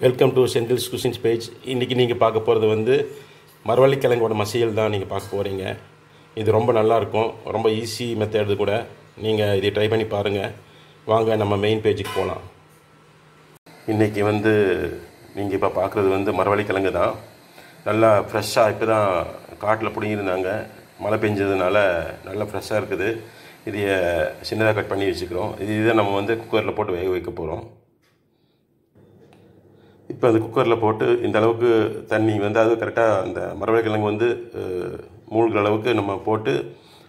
Welcome to Senthil's cuisines page. இன்றைக்கி நீங்கள் பார்க்க போகிறது வந்து மரவள்ளிக்கிழங்கோட மசியல் தான் நீங்கள் பார்க்க போகிறீங்க. இது ரொம்ப நல்லாயிருக்கும், ரொம்ப ஈஸி மெத்தட் கூட. நீங்கள் இதை ட்ரை பண்ணி பாருங்கள். வாங்க நம்ம மெயின் பேஜுக்கு போகலாம். இன்றைக்கி வந்து நீங்கள் இப்போ பார்க்குறது வந்து மரவள்ளிக்கிழங்கு தான். நல்லா ஃப்ரெஷ்ஷாக இப்போ தான் காட்டில் பிடிங்கிருந்தாங்க. மழை பெஞ்சதுனால நல்லா ஃப்ரெஷ்ஷாக இருக்குது. இதைய சின்னதாக கட் பண்ணி வச்சுக்கிறோம். இதை நம்ம வந்து குக்கரில் போட்டு வேக வைக்க போகிறோம். இப்போ அது குக்கரில் போட்டு இந்த அளவுக்கு தண்ணி வந்து அது கரெக்டாக அந்த மரவள்ளிக்கிழங்கு வந்து மூழ்கிற அளவுக்கு நம்ம போட்டு,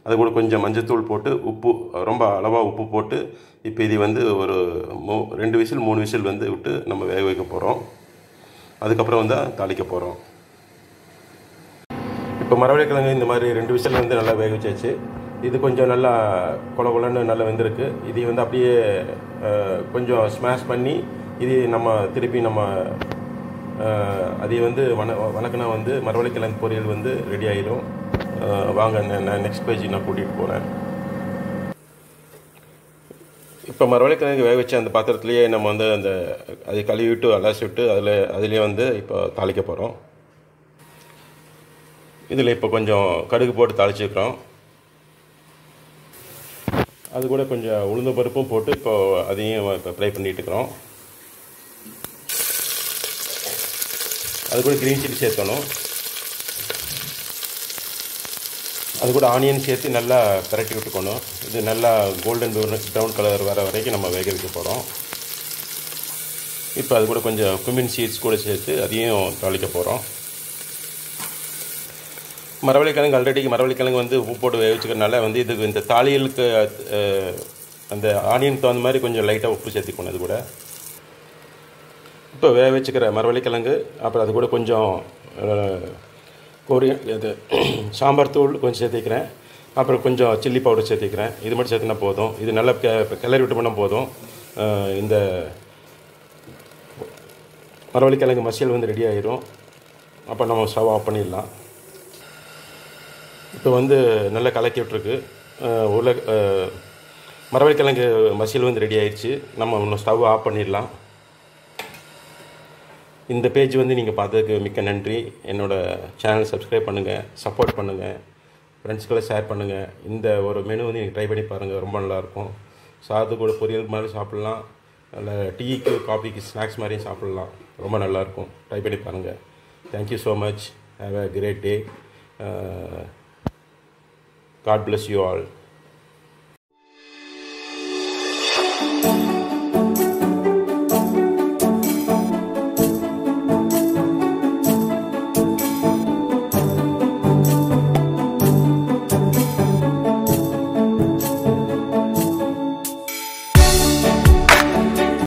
அது கூட கொஞ்சம் மஞ்சத்தூள் போட்டு உப்பு ரொம்ப அளவாக உப்பு போட்டு இப்போ இது வந்து ஒரு 2 விசில் 3 விசில் வந்து விட்டு நம்ம வேக வைக்க போகிறோம். அதுக்கப்புறம் வந்து தாளிக்க போகிறோம். இப்போ மரவள்ளிக்கிழங்கு இந்த மாதிரி 2 விசில் வந்து நல்லா வேக வச்சாச்சு. இது கொஞ்சம் நல்லா கொலன்னு நல்லா வெந்திருக்கு. இதை வந்து அப்படியே கொஞ்சம் ஸ்மாஷ் பண்ணி இது நம்ம திருப்பி நம்ம அதை வந்து வணக்கினா வந்து மரவள்ளிக்கிழங்கு பொரியல் வந்து ரெடி ஆகிடும். வாங்க நான் நெக்ஸ்ட் பேஜுக்கு நான் கூட்டிகிட்டு போகிறேன். இப்போ மரவள்ளிக்கிழங்கு வேக வச்ச அந்த பாத்திரத்துலேயே நம்ம வந்து அந்த அதை கழுவி விட்டு அலசி விட்டு அதிலே வந்து இப்போ தாளிக்க போகிறோம். இதில் இப்போ கொஞ்சம் கடுகு போட்டு தாளிச்சுக்கிறோம். அது கூட கொஞ்சம் உளுந்த பருப்பும் போட்டு இப்போ அதையும் இப்போ ஃப்ரை பண்ணிட்டு இருக்கிறோம். அது கூட க்ரீன் சில்லி சேர்த்தணும். அது கூட ஆனியன் சேர்த்து நல்லா பரட்டி விட்டுக்கணும். இது நல்லா கோல்டன் ப்ரௌன் கலர் வர வரைக்கும் நம்ம வேக வைக்க போகிறோம். இப்போ அது கூட கொஞ்சம் குமின் சீட்ஸ் கூட சேர்த்து அதையும் தாளிக்க போகிறோம். மரவள்ளிக்கிழங்கு ஆல்ரெடி மரவள்ளிக்கிழங்கு வந்து உப்பு போட்டு வேக வச்சுக்கிறதுனால வந்து இதுக்கு இந்த தாளியலுக்கு அந்த ஆனியனுக்கு தகுந்த மாதிரி கொஞ்சம் லைட்டாக உப்பு சேர்த்துக்கணும். அது கூட இப்போ வேக வச்சுக்கிற மரவள்ளிக்கிழங்கு, அப்புறம் அது கூட கொஞ்சம் இது சாம்பார் தூள் கொஞ்சம் சேர்த்துக்கிறேன். அப்புறம் கொஞ்சம் சில்லி பவுடர் சேர்த்துக்கிறேன். இது மட்டும் சேர்த்துனா போதும். இது நல்லா கிளறி விட்டு பண்ணால் போதும். இந்த மரவள்ளிக்கிழங்கு மசியல் வந்து ரெடி ஆகிடும். அப்போ நம்ம ஸ்டவ் ஆஃப் பண்ணிடலாம். இப்போ வந்து நல்லா கலக்கி விட்டுருக்கு. மரவள்ளிக்கிழங்கு மசியல் வந்து ரெடி ஆயிடுச்சு. நம்ம இன்னும் ஸ்டவ் ஆஃப் பண்ணிடலாம். இந்த பேஜ் வந்து நீங்கள் பார்த்ததுக்கு மிக்க நன்றி. என்னோடய சேனல் சப்ஸ்கிரைப் பண்ணுங்கள், சப்போர்ட் பண்ணுங்கள், ஃப்ரெண்ட்ஸ்களை ஷேர் பண்ணுங்கள். இந்த ஒரு மெனு வந்து நீங்கள் ட்ரை பண்ணி பாருங்கள், ரொம்ப நல்லாயிருக்கும். சாதத்து கூட பொரியல் மாதிரி சாப்பிட்லாம், இல்லை டீக்கு காஃபிக்கு ஸ்நாக்ஸ் மாதிரியும் சாப்பிட்லாம். ரொம்ப நல்லாயிருக்கும். ட்ரை பண்ணி பாருங்கள். Thank you so much. Have a great day. God bless you all.